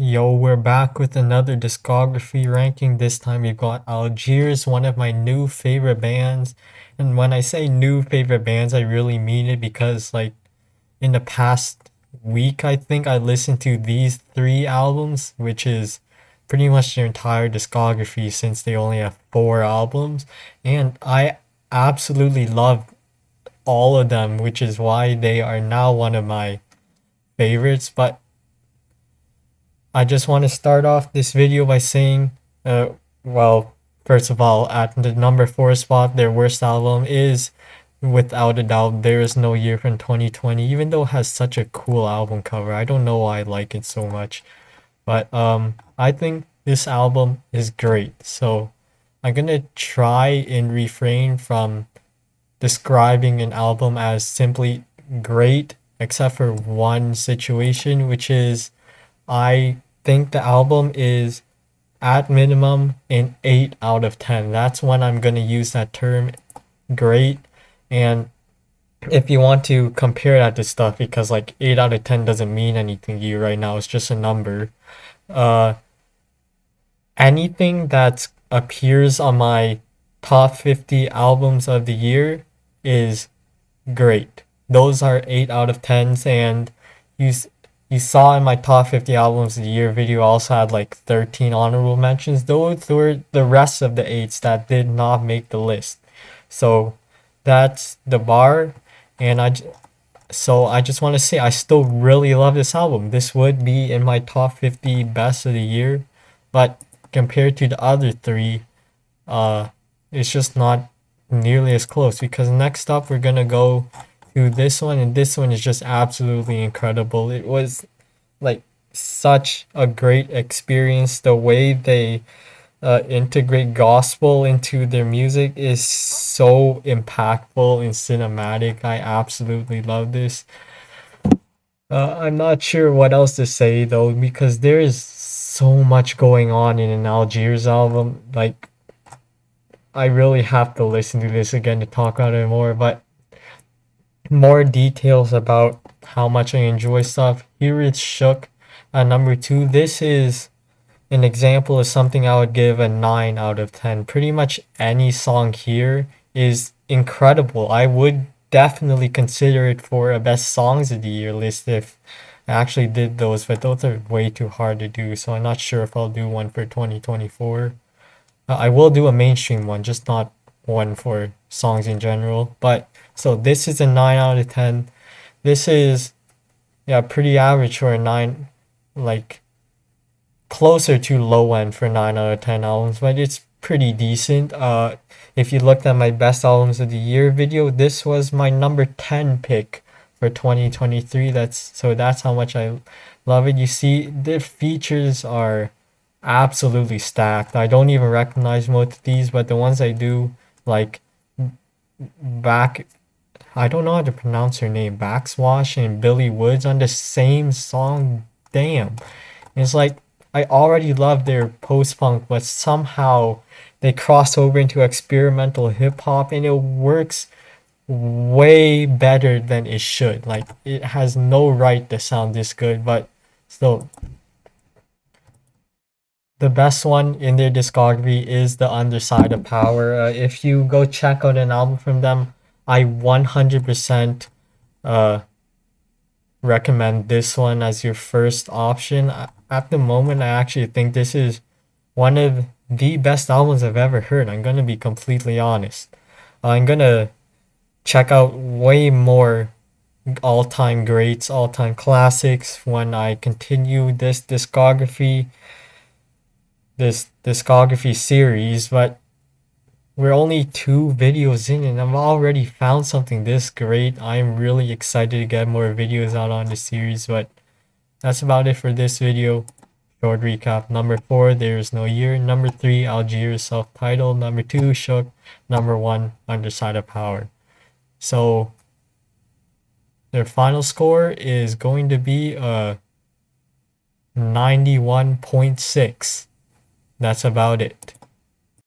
Yo, we're back with another discography ranking. This time we've got Algiers, one of my new favorite bands. And when I say new favorite bands, I really mean it because, like, in the past week, I think I listened to these three albums, which is pretty much their entire discography since they only have four albums. And I absolutely love all of them, which is why they are now one of my favorites. But I just want to start off this video by saying, uh, well, first of all, at the number four spot, their worst album is, without a doubt, There Is No Year from 2020, even though it has such a cool album cover. I don't know why I like it so much, but I think this album is great. So I'm gonna try and refrain from describing an album as simply great, except for one situation, which is I think the album is at minimum an 8 out of 10. That's when I'm going to use that term great. And if you want to compare that to stuff, because like 8 out of 10 doesn't mean anything to you right now, it's just a number. Uh, Anything that appears on my top 50 albums of the year is great. Those are 8 out of 10s, and you you saw in my top 50 albums of the year video also had like 13 honorable mentions. Those were the rest of the 8s that did not make the list. So that's the bar, and I just want to say I still really love this album. This would be in my top 50 best of the year, but compared to the other three, uh, it's just not nearly as close because next up we're gonna go to this one, and this one is just absolutely incredible. It was like such a great experience. The way they integrate gospel into their music is so impactful and cinematic. I absolutely love this. I'm not sure what else to say though, because there is so much going on in an Algiers album. Like, I really have to listen to this again to talk about it more, but more details about how much I enjoy stuff. Here it's Shook at number two. This is an example of something I would give a 9 out of 10. Pretty much any song here is incredible. I would definitely consider it for a best songs of the year list if I actually did those, but those are way too hard to do, so I'm not sure if I'll do one for 2024. I will do a mainstream one, just not one for songs in general. But so this is a 9 out of 10. This is, yeah, pretty average for a 9, like closer to low end for 9 out of 10 albums, but it's pretty decent. If you looked at my best albums of the year video, this was my number 10 pick for 2023. That's how much I love it. You see, the features are absolutely stacked. I don't even recognize most of these, but the ones I do, like back, I don't know how to pronounce her name, Backswash and Billy Woods on the same song. Damn. It's like I already love their post punk, but somehow they cross over into experimental hip hop and it works way better than it should. Like, it has no right to sound this good, but still, the best one in their discography is The Underside of Power. If you go check out an album from them, I 100% uh, recommend this one as your first option. At the moment, I actually think this is one of the best albums I've ever heard. I'm going to be completely honest. I'm going to check out way more all-time greats, all-time classics when I continue this discography series, but we're only 2 videos in and I've already found something this great. I'm really excited to get more videos out on the series, but that's about it for this video. Short recap. Number 4, There Is No Year. Number 3, Algiers, self-titled. Number 2, Shook. Number 1, Underside of Power. So their final score is going to be 91.6. That's about it.